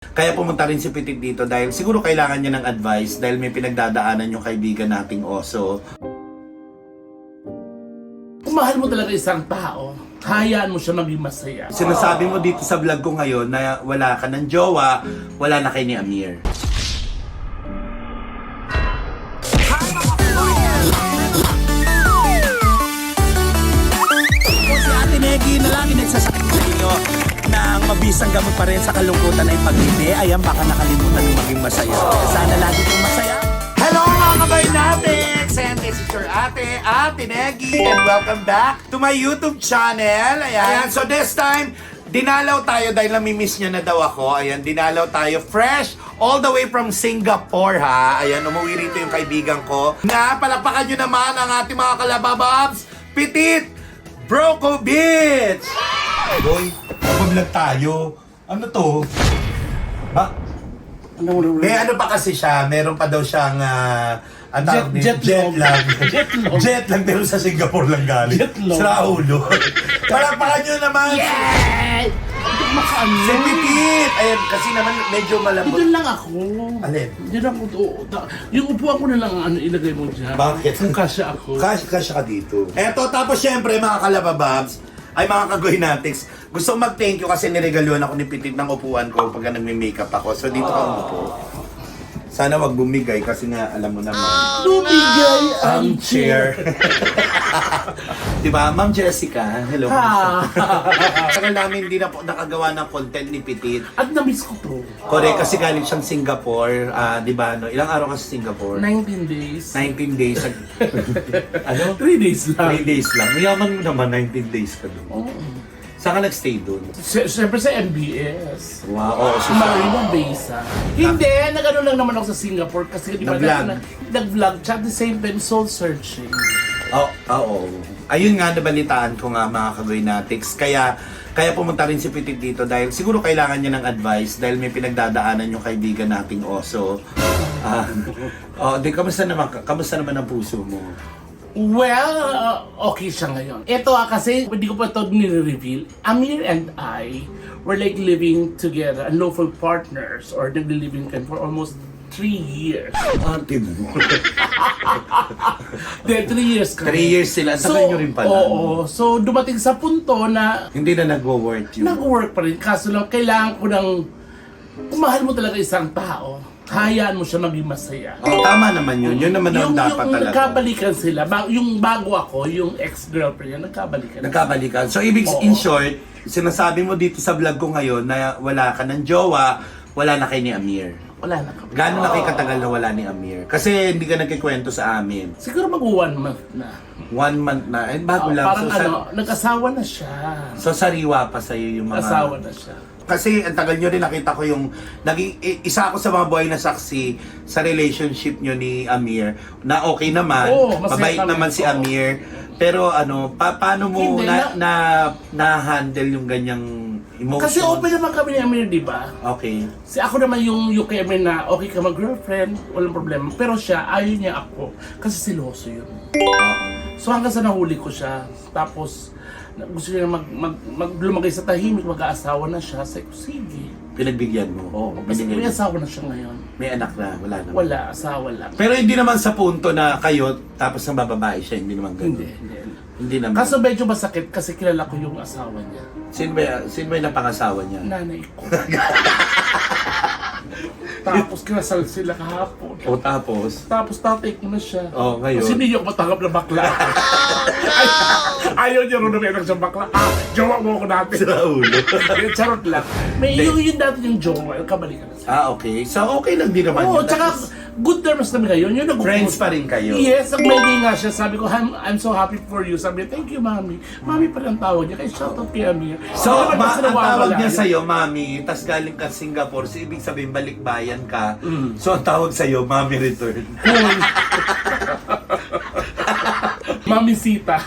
Kaya pumunta rin si Petit dito dahil siguro kailangan niya ng advice dahil may pinagdadaanan yung kaibigan nating oso. Kung mahal mo talaga isang tao, hayaan mo siya maging masaya. Sinasabi mo dito sa vlog ko ngayon na wala ka ng jowa, wala na kay ni Amir. Si Ate Negi na lang inagsasakit sa inyo ng mabisang gamot pa rin sa kalungkutan ay pag-ibig. Ayan, baka nakalimutan ng maging masaya. Sana lagi kong masaya. Hello mga kabay natin! And this is your Ate Negi, and welcome back to my YouTube channel. Ayan, so this time, dinalaw tayo dahil namimiss niya na daw ako. Ayan, dinalaw tayo fresh all the way from Singapore, ha. Ayan, umuwi rito yung kaibigan ko. Na, palakpakan nyo naman ang ating mga kalabababs, Petit Brokovich! Boy, mag-vlog tayo. Ano to? Ba? May ano pa kasi siya, meron pa daw siyang jet lag. Jet lag, pero sa Singapore lang galing. Sa ulo. Palakpakan nyo naman. Yay! Si Petit! Ayan, kasi naman medyo malambot. Doon lang ako. Alin? Doon ako. Yung upuan ko na lang ang ilagay mo dyan. Bakit? Kung kasya ako. Kasya ka dito. Eto, tapos syempre mga kalabababs, ay mga kagoynatics, gusto kong mag-thank you kasi niregaluhan ako ni Petit ng upuan ko pagka nagme-makeup ako. So dito ka umupo. Sana wag bumigay kasi nga alam mo naman. Bumigay Ang chair. Diba? Ma'am Jessica, hello. Tagal namin hindi na po nakagawa ng content ni Petit. At na-miss ko to. Correct, kasi galing siyang Singapore. Diba, no? Ilang araw ka sa Singapore? 19 days. 19 days. Ano? 3 days lang. 3 days lang. Mayaman mo naman, 19 days ka doon. Oo. Saan ka nag-stay doon? Siyempre sa MBS. Wow, oo. Marina Besa. Hindi, nag-ano lang naman ako sa Singapore kasi di ba Nag-vlog. nag-vlog siya at the same time soul searching. Oo. Ayun nga, nabalitaan ko nga mga kagoynatics. Kaya pumunta rin si Petit dito dahil siguro kailangan niya ng advice dahil may pinagdadaanan yung kaibigan nating oso. Kamusta naman ang puso mo? Well, okay siya ngayon. Ito kasi, hindi ko pa ito nire-reveal. Amir and I were like living together, unlawful partners, or nagli-living kami for almost 3 years. Ate mo. 3 years kami. 3 years sila. Tagal nyo rin pala. Oo. So, dumating sa punto na Hindi na nag-work yun. nag-work pa rin. Kaso lang, kailangan ko ng... Kung mahal mo talaga isang tao, hayaan mo siya maging masaya. Tama naman yun. Yun naman ang dapat yung talaga. nagkabalikan sila, yung bago ako, yung ex-girlfriend niya, nagkabalikan. Nagkabalikan. So, in short, sinasabi mo dito sa vlog ko ngayon na wala ka ng jowa, wala na kay ni Amir. Wala na kami. Gano'n na kayo katagal na wala ni Amir? Kasi hindi ka nagkikwento sa amin. Siguro mag-1 month na. 1 month na. Bago lang. Parang nag-asawa na siya. So, sariwa pa sa'yo yung mga... Nag-asawa na siya. Kasi ang tagal nyo rin nakita ko yung isa ako sa mga buhay na saksi sa relationship nyo ni Amir na okay naman, mabait naman si Amir. Pero paano mo Hindi, na-handle yung ganyang emotions? Kasi open naman kami ni Amir, di ba? Okay. Ako naman yung kay Amir na okay ka mag-girlfriend, walang problema. Pero siya, ayaw niya ako. Kasi siloso yun. So hanggang sa nahuli ko siya, tapos gusto niya lumagay sa tahimik, mag-aasawa na siya. Sabi ko, sige. Pinagbigyan mo? Oo, kasi may asawa na siya ngayon. May anak na? Wala naman? Wala, asawa lang. Pero hindi naman sa punto na kayo, tapos nang bababae siya, hindi naman ganun. Hindi naman. Kaso medyo masakit kasi kilala ko yung asawa niya. Sino ba yung napangasawa niya? Nanay ko. Tapos kinasal sila kahapon. O tapos? Tapos tatay ko na siya. Ngayon? Kasi hindi niyo ako matanggap na bakla. Ayaw niya rin naman siyang bakla. Jowa mo ako dati. Sa ulo. Charot lang. May yung dati yung jowa, kabalikan na siya. Okay. So, okay lang din naman Oo, yun. tsaka good terms kami ngayon. Yung Friends pa rin kayo? Yes, nag-mail nga siya. Sabi ko, I'm so happy for you. Sabi niya, thank you, Mami. Mami pa rin ang tawag niya. Kaya shout out kay Amir. So, Ano naman kasi ang tawag nawawala niya yun? sa'yo, Mami, tas galing ka Singapore, so ibig sabihin balikbayan ka. So, ang tawag sa'yo, Mami return. Cool. Mami Sita.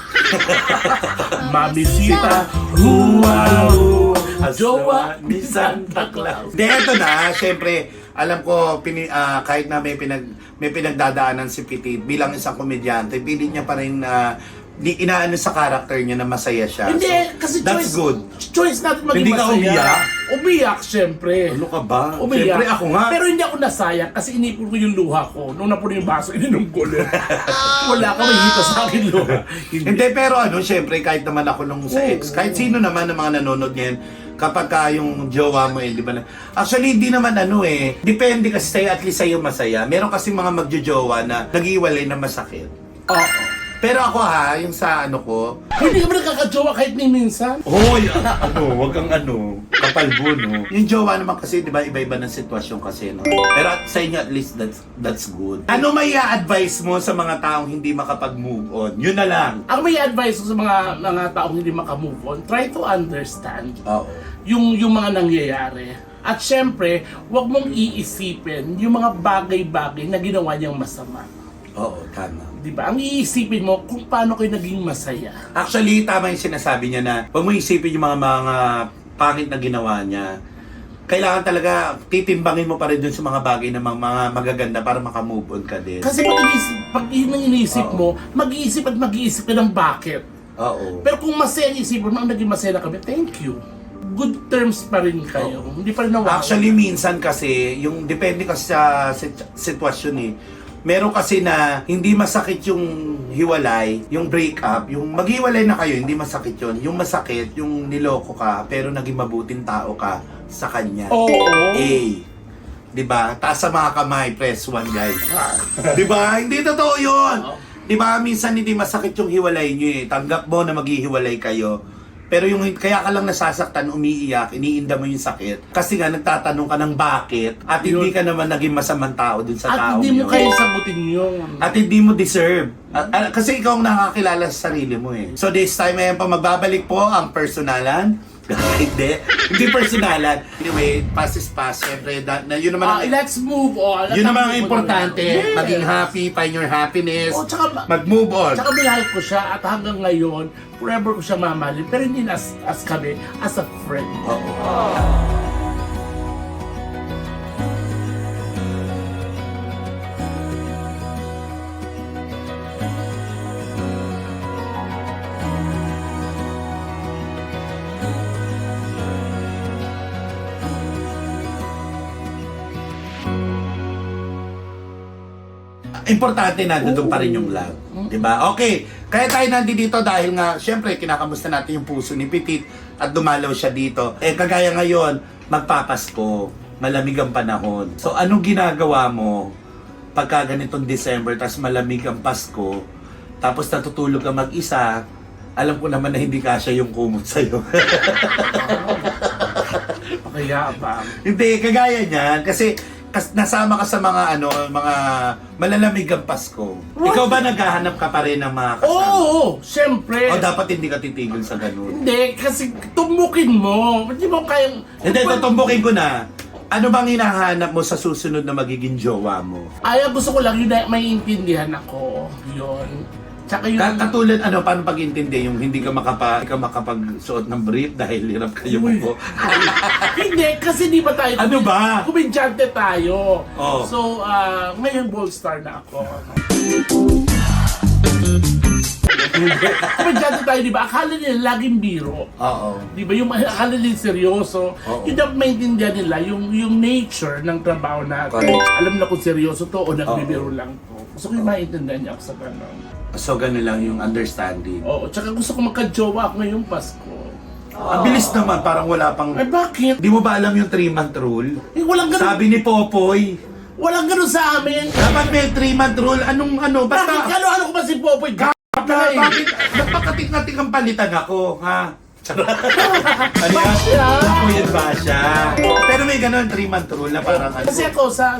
Mami Sita. Wow! Jowa ni Santa Claus. Hindi, eto na, syempre, alam ko, kahit na may pinagdadaanan si Petit bilang isang komedyante, pilit niya pa rin inaano sa character niya na masaya siya. Hindi, So, kasi that's good. choice natin maging Hindi ka masaya. umiyak? Umiyak, syempre. Ano ka ba? Umiyak. Siyempre ako nga. Pero hindi ako nasayang kasi inipon ko yung luha ko. Nung napuno yung baso, ininom ko ulit. Wala ka may hita sa akin luha. Hindi, pero syempre, kahit naman ako nung sa ex, kahit sino naman ng mga nanonood ngayon, kapag ka yung jowa mo di ba na, actually, hindi naman depende kasi sa'yo, at least sa'yo masaya. Meron kasi mga magjojowa na nag-iwalay na masakit. Oo. Pero ako yung sa ko, Hindi ka ba nakakajowa kahit ni minsan? hoy, wag kang kapalbo, no? Yung jowa naman kasi, di ba, iba-iba ng sitwasyon kasi, no? Pero sa inyo, at least, that's good. Ano may advice mo sa mga taong hindi makapag-move on? Yun na lang. Ako may advice ko sa mga taong hindi makamove on, try to understand Oo. yung mga nangyayari. At syempre, huwag mong iisipin yung mga bagay-bagay na ginawa niyang masama. Oo, tama. Di ba? Ang iisipin mo kung paano kayo naging masaya. Actually, tama yung sinasabi niya na huwag mo isipin yung mga pangit na ginawa niya. Kailangan talaga titimbangin mo pa rin dun sa mga bagay na mga magaganda para makamove on ka din. Kasi pag yun ang iniisip mo, mag-iisip at mag-iisip ka ng bakit. Oo. Pero kung masaya ang isipin mo, ang naging masaya na kami, thank you. Good terms pa rin kayo. Hindi pa rin nawawala. Actually, minsan kasi, yung depende kasi sa sitwasyon meron kasi na hindi masakit yung hiwalay, yung breakup, yung maghiwalay na kayo, hindi masakit yun. Yung masakit, yung niloko ka, pero naging mabuting tao ka sa kanya. Oo. Diba? Taas sa mga kamay, press one, guys. Diba? Hindi totoo yun. Diba? Minsan hindi masakit yung hiwalay nyo Tanggap mo na maghihiwalay kayo. Pero yung kaya ka lang nasasaktan, umiiyak, iniinda mo yung sakit. Kasi nga nagtatanong ka ng bakit at hindi ka naman naging masamang tao dun sa At tao hindi mo yun. kayo sagutin yun. At hindi mo deserve. Kasi ikaw ang nakakilala sa sarili mo So this time ayan pa magbabalik po ang personalan. hindi personalan. Anyway, past is past. Siyempre, yun naman ang, Let's move on. yun naman ang importante. Yes. Maging happy, find your happiness. Tsaka, Mag-move on. tsaka minahal ko siya at hanggang ngayon, forever ko siya mamahalin. Pero hindi na as kami, as a friend. Importante na doon pa rin yung love. Diba? Okay. Kaya tayo nandito dahil nga, syempre, kinakamusta natin yung puso ni Petit at dumalaw siya dito. Kagaya ngayon, magpapasko. Malamig ang panahon. So, anong ginagawa mo pagka ganitong December, tapos malamig ang Pasko, tapos natutulog ka mag-isa, alam ko naman na hindi kasya yung kumot sa'yo. Kaya ba? Hindi, kagaya niyan. Kasi nasama ka sa mga mga malalamig ang Pasko. Ikaw ba naghahanap ka pa rin ng mga kasama? Oo, syempre. O dapat hindi ka titigil sa ganun? Hindi, kasi tumbukin mo. Hindi mo kayang... Hindi, tutumbukin ko na. Ano bang hinahanap mo sa susunod na magiging jowa mo? Gusto ko lang yun na may intindihan ako. Yun. Tsaka yun... Katulad, paano pag-intindi yung hindi ka makapagsuot ng brief dahil hirap kayo mo? Hindi, kasi di ba tayo... Ano ba? Kumidyante tayo. Oo. So, ngayon gold star na ako. Kumidyante tayo, di ba? Akala nila laging biro. Oo. Di ba? Yung akala nila seryoso. Oo. Yun ang maintindihan nila, yung nature ng trabaho natin. Correct. Alam na kung seryoso to o nagbibiro lang to. Gusto ko yung maintindihan niya ako sa ganun. So, ganun lang yung understanding. Oo, tsaka gusto ko magka-jowa ako ngayong Pasko. Ang bilis naman, parang wala pang... Ay, bakit? Di mo ba alam yung 3-month rule? Walang ganun. Sabi ni Popoy, Walang ganun sa amin. dapat may 3-month rule. Anong, Bakit? basta... Ano ko ba si Popoy? Bakit? Napakatik-natik ang palitan ako, ha? Charot. Ano yan? Popoy and Basha. Pero may ganun, 3-month rule na parang Kasi ako, sa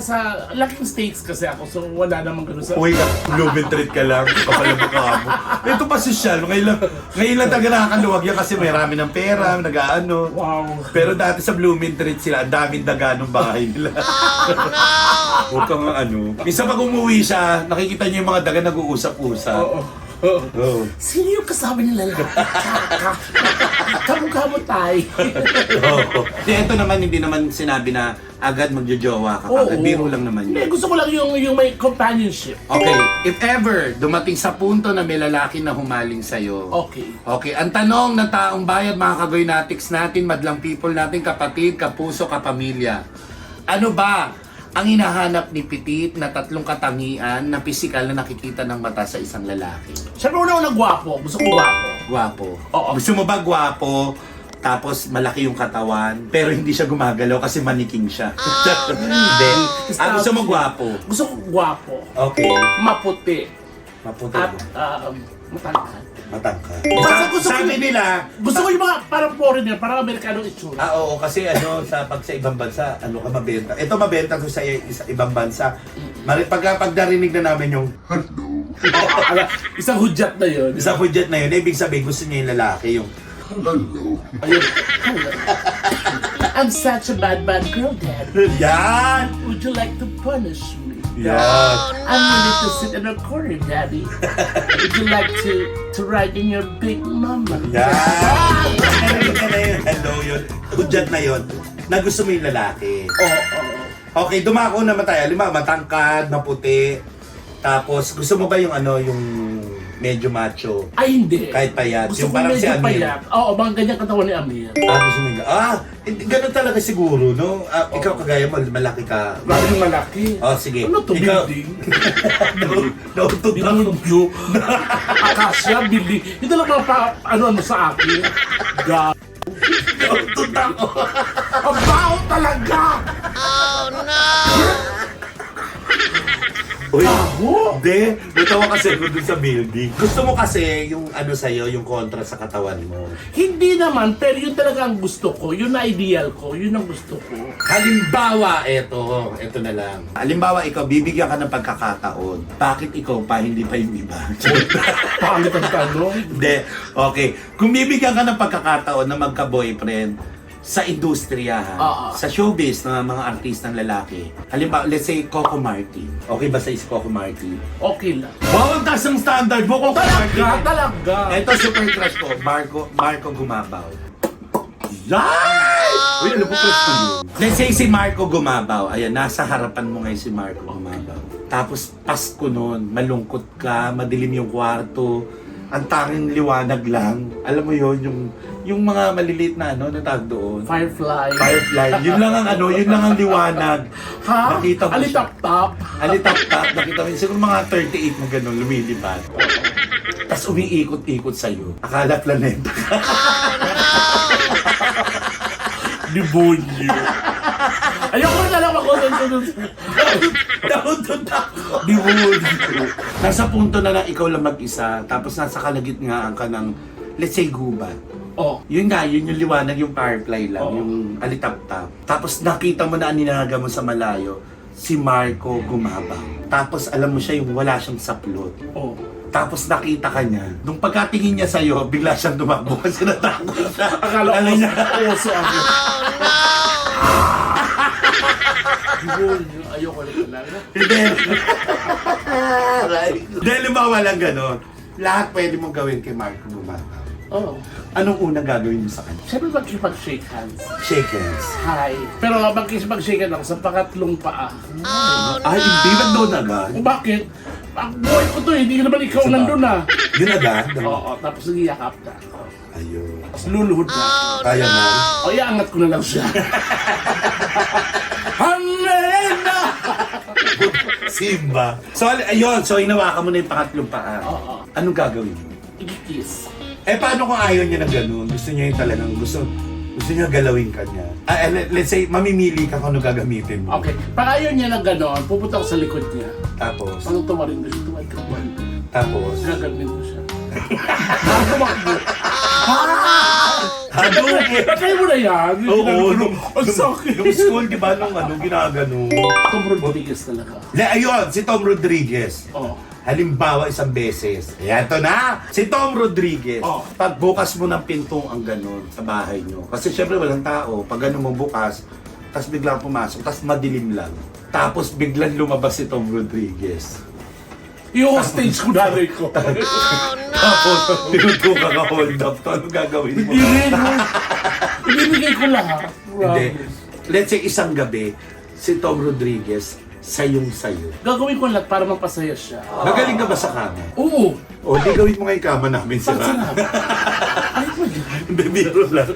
laking states kasi ako, so wala namang ganun sa... Uy, Blooming Treat ka lang, kapalabok ka mo. Ito pa sosyal, ngayon lang talaga nakakaluwag yan kasi may rami ng pera, nag-aano. Wow. Pero dati sa Blooming Treat sila, ang daming daga ng bahay nila. Huwag kang Minsan pag umuwi siya, nakikita niya yung mga daga nag-uusap-usap. Oo. Oo. Sino yung kasama nila lalaki? Kamukha mo tayo. Oo. Ito naman, hindi naman sinabi na agad magjojowa ka. Agad biro lang naman Hindi, yun. gusto ko lang yung may companionship. Okay, if ever dumating sa punto na may lalaki na humaling sa'yo. Okay. Okay, ang tanong ng taong bayad, mga kagoynatics natin, madlang people natin, kapatid, kapuso, kapamilya. Ano ba ang hinahanap ni Petit na tatlong katangian na pisikal na nakikita ng mata sa isang lalaki? Siyempre una gwapo. Gusto ko gwapo. Gwapo. Oo. Gusto mo ba gwapo? Tapos malaki yung katawan, pero hindi siya gumagalaw kasi maniking siya. Hindi. Gusto mo gwapo? Gusto ko gwapo. Okay. Maputi. Maputi. At matangkad. Matangka. Basta gusto ko- Sabi nila, Gusto ko yung mga parang foreigner, parang Amerikano itsura. oo, kasi pag sa ibang bansa, ka mabenta. Ito mabenta ko sa ibang bansa. Pag narinig na namin yung Isang hudyat na yun. isang hudyat na yun, ibig sabihin gusto niya yung lalaki, yung Ayun. I'm such a bad girl, Dad. yan! Would you like to punish me? Yan! I'm willing to sit in a corner, Daddy. Would you like to ride in your big mama? Yan! Hello yun. Hudyat na yun. Na gusto mo yung lalaki. Oo. Okay, dumako naman tayo. Lima, matangkad, maputi. Tapos, gusto mo ba yung yung medyo macho? Ay, hindi. Kahit payat. Gusto Yung ko parang si medyo Amir. payat. Oo, mga ganyan katawan ni Amir. Gusto mo yung ganun talaga siguro, no? Ikaw kagaya mo, malaki ka. Grabe yung malaki. Sige. Ano to, Ikaw- building? Nauntog ako. Binudyo. Akasya, building. Ito lang mga ano sa akin. Nauntog ako. Ang baho talaga! Uy, Baho! hindi. Natawa kasi ako dun sa building. Gusto mo kasi yung sa'yo, yung kontra sa katawan mo. Hindi naman, pero yun talaga ang gusto ko. Yun na ideal ko. Yun ang gusto ko. Halimbawa, eto na lang. Halimbawa, ikaw, bibigyan ka ng pagkakataon. Bakit ikaw pa, hindi pa yung iba? Pangit ang tanong. Hindi. Okay. Kung bibigyan ka ng pagkakataon na magka-boyfriend sa industriya, sa showbiz ng mga artistang lalaki. Halimbawa, let's say Coco Martin. Okay ba sa si Coco Martin? Okay lang. Wow, ang taas ng standard mo, Coco Martin! Talaga. Ito, super crush ko, Marco Gumabaw. Yay! Uy, ano po crush ko yun? Let's say si Marco Gumabaw. Ayan, nasa harapan mo ngayon si Marco Gumabaw. Tapos, Pasko nun, malungkot ka, madilim yung kwarto, ang tanging liwanag lang. Alam mo yun, yung mga maliliit na natag doon. Firefly. Yun lang ang liwanag. Ha? Nakita mo siya. Alitap-tap. Alitap-tap, nakita mo yun. Siguro mga 38 na gano'n, lumilipad. Tapos umiikot-ikot sa'yo. Akala planeta ka. Demonyo. Ayoko na lang ako dun. Nauntod ako. Demonyo. Nasa punto na lang ikaw lang mag-isa, tapos nasa kalagitnaan ka ng, let's say, gubat. Oh. Yun nga, yun yung liwanag, yung firefly lang, Oo. yung alitap-tap. Tapos nakita mo na aninaga mo sa malayo, si Marco Gumabaw. Tapos alam mo siya yung wala siyang saplot. Oh. Tapos nakita ka niya. Nung pagkatingin niya sa'yo, bigla siyang tumakbo kasi natakot siya. Akala ko Alam niya. oso ako. Demonyo. Ayoko na talaga. Hindi. Hindi, lumawa lang gano'n. Lahat pwede mong gawin kay Marco Gumabaw. Oh. Anong unang gagawin mo sa kanya? Siyempre magkipag-shake hands. Shake hands. Hi. Pero magkipag-shake hands ako sa pangatlong paa. Ay, hindi ba doon agad? O bakit? Ang buhay ko to, hindi naman ikaw nandun na. Yun agad? Oo, tapos nagiyakap na ako. Ayun. Tapos luluhod na ako. Kaya mo? O, iangat ko na lang siya. Hanena! Simba. So, ayun. So, hinawakan mo na yung pangatlong paa. Oo. Anong gagawin mo? Ikikiss. Paano kung ayaw niya ng gano'n? Gusto niya yung talagang gusto niya galawin ka niya. Let's say, mamimili ka kung ano gagamitin mo. Okay. Pag ayaw niya ng gano'n, pupunta ko sa likod niya. Tapos, Pang tumarin ko siya, tuwag ka ba? tapos, Gagamin ko siya. Bago tumakbo. hadugin! Natry mo na yan. Oo, Ang sakit. Yung school, di ba, nung ginagano. Tom Rodriguez talaga. Ayun, si Tom Rodriguez. Oh. Halimbawa, isang beses. Ayan, to na! Si Tom Rodriguez. Oh. Pagbukas mo ng pintong ang ganun sa bahay nyo. Kasi syempre walang tao. Pag ganun mo bukas, tapos biglang pumasok, tapos madilim lang. Tapos biglang lumabas si Tom Rodriguez. I-hostage ko nanay ko. Tapos, tinutuka ka hold up. Ano gagawin mo? Hindi rin. Ibibigay ko lahat. Hindi. Let's say isang gabi, si Tom Rodriguez, sayong-sayo. Gagawin ko lahat para mapasaya siya. Magaling ka ba sa kama? Oo. O, di gawin mo nga yung kama namin, Saan sira. sinabi? Ay, mo yun. Hindi, biro lang.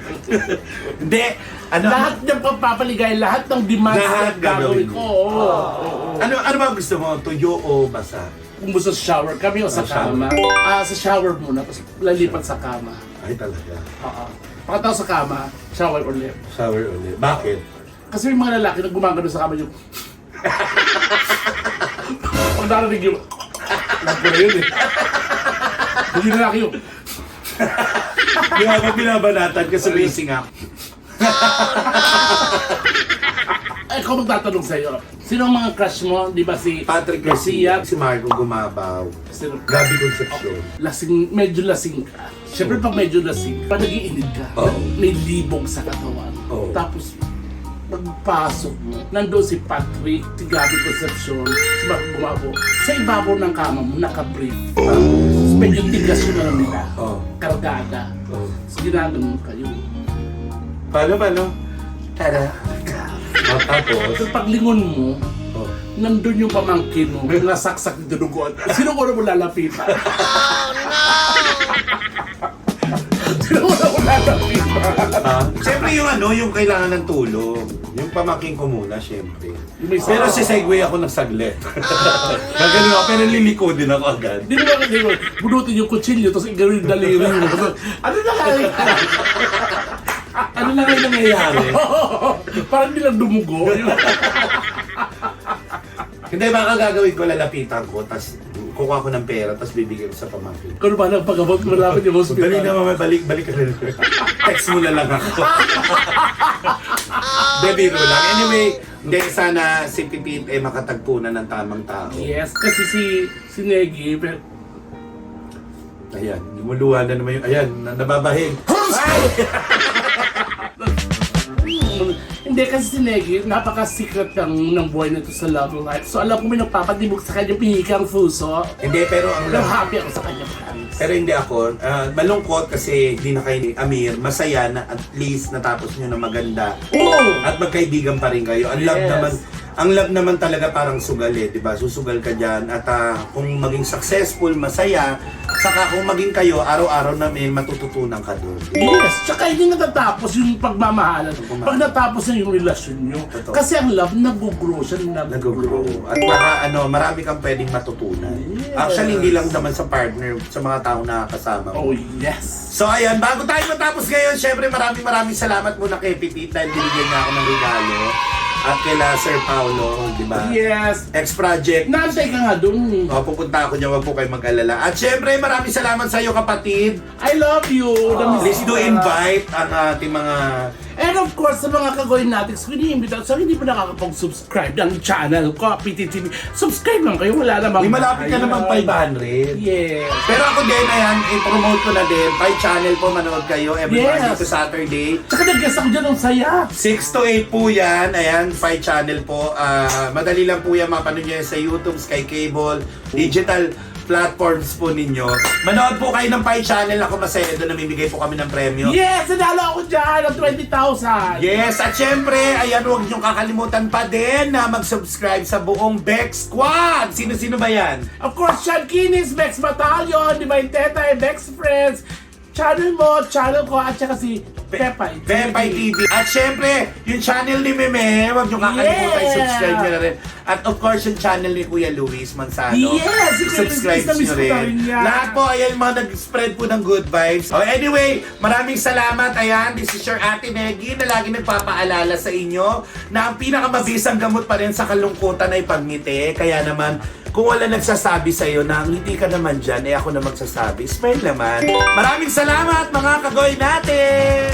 Hindi. Ano? Lahat ng pagpapaligay, lahat ng demands Lahat na gagawin gagawin ko. mo. Oo. Ano ba gusto mo? Tuyo o basa? Kung gusto sa shower kami o sa Shower. kama. Sa shower muna, tapos lalipat sa kama. Ay, talaga. Oo. Pagkatapos sa kama, shower ulit. Shower ulit. Bakit? Kasi may mga lalaki na gumagano sa kama yung... Pag narinig yung... Alam ko na yun eh. Yung lalaki yung... Di ba pag binabanatan ka sa racing up? Ikaw magtatanong sa'yo. Sino ang mga crush mo? Di ba si Patrick Garcia, si Marco Gumabaw, Sino? Gabi Concepcion. Lasing, medyo lasing ka. Siyempre pag medyo lasing, pag nag-iinit ka, Oo. may libog sa katawan. Oo. Tapos, pagpasok mo, nandoon si Patrick, si Gabi Concepcion, si Marco Gumabo. Sa ibabaw ng kama mo, naka-brief. Tapos, medyo tigas yun na nila. Oo. Kargada. Oo. So, ginaganon kayo. Paano? Tada. Tapos, So, paglingon mo, oh. nandun yung pamangkin mo, nasaksak yung dunugon. Sino ko na mo lalapitan? Sino ko na mo lalapitan? Siyempre yung yung kailangan ng tulong. Yung pamaking ko muna, siyempre. Yung may Pero si segue ako ng saglit. Gagaling ako, pero liliko din ako agad. Di mo ba kasi bunutin yung kutsilyo, tapos igawin yung daliri mo. Ano na kaya? Ano na kayo nangyayari? Parang nilang dumugo. Hindi, baka gagawin ko, lalapitan ko, tapos kukuha ko ng pera, tapos bibigyan ko sa pamangkin. Kung ba nang pag-abot ko malapit yung hospital? Dali na mamay, balik ka na. Text mo na lang ako. Bebiro lang. Anyway, hindi, sana si Pipit makatagpo na ng tamang tao. Yes, kasi si Negi, pero Ayan, lumuluha na naman yung, ayan, nababahig. Hindi kasi si Negi, napaka-secret ng buhay nito sa love life. So alam ko may nagpapadibog sa kanyang pihikang puso. Hindi, pero ang Pero happy ako sa kanyang fans. Pero hindi ako, malungkot kasi hindi na kayo ni Amir. Masaya na at least natapos nyo na maganda. Oo! At magkaibigan pa rin kayo. Ang love naman talaga parang sugal eh, di ba? Susugal ka dyan. At kung maging successful, masaya, saka kung maging kayo, araw-araw na may matututunan ka doon. Yes! Tsaka hindi natatapos yung pagmamahalan. Pag natapos na yung relasyon nyo. Totoo. Kasi ang love, nag-grow siya, Nag-grow. At marami kang pwedeng matutunan. Yes. Actually, hindi lang naman sa partner, sa mga taong nakakasama mo. Oh, yes! So ayan, bago tayo matapos ngayon, syempre maraming salamat muna kay Pipit dahil binigyan niya ako ng regalo. At kila Sir Paulo, di ba? Yes! X-Project. Nantay ka nga dun. Pupunta ako niya, wag po kayo mag-alala. At syempre, maraming salamat sa iyo kapatid. I love you! Please do invite ang ating mga... And of course, sa mga kagawin natin, so iniimbita, so hindi pa nakakapag-subscribe ng channel ko, PTTV. Subscribe lang kayo, wala namang... May malapit ka bayad. naman 500. Yes. Pero ako din, ayan, i-promote ko na din. Pi channel po, manood kayo every Yes. Monday to Saturday. Tsaka nag-guess ako dyan, ang saya. 6 to 8 po yan. Ayan, Pi channel po. Madali lang po yan. Mapanood nyo yan sa YouTube, Sky Cable, digital platforms po ninyo. Manood po kayo ng Pi channel. Ako masaya doon. Namimigay po kami ng premyo. Yes! Nanalo ako dyan ng 20,000. Yes, at syempre, ayan, huwag niyong kakalimutan pa din na mag-subscribe sa buong Bex Squad. Sino-sino ba yan? Of course, Sean Kinis, Bex Battalion, Divine Teta, Bex Friends, channel mo, channel ko, at saka si Pepay. Pepay TV. At syempre, yung channel ni Meme, huwag niyong kakalimutan, Yeah! subscribe niyo na rin. At of course, yung channel ni Kuya Luis Manzano. Yes! Subscribe Miss nyo ko na rin. rin yan. Lahat po, ayan, mga nag-spread po ng good vibes. Oh, anyway, maraming salamat. Ayan, this is your Ate Negi na lagi nagpapaalala sa inyo na ang pinakamabisang gamot pa rin sa kalungkutan ay pagngiti. Kaya naman, kung wala nagsasabi sa'yo na ngiti ka naman dyan, eh ako na magsasabi, smile naman. Maraming salamat mga kagoy natin!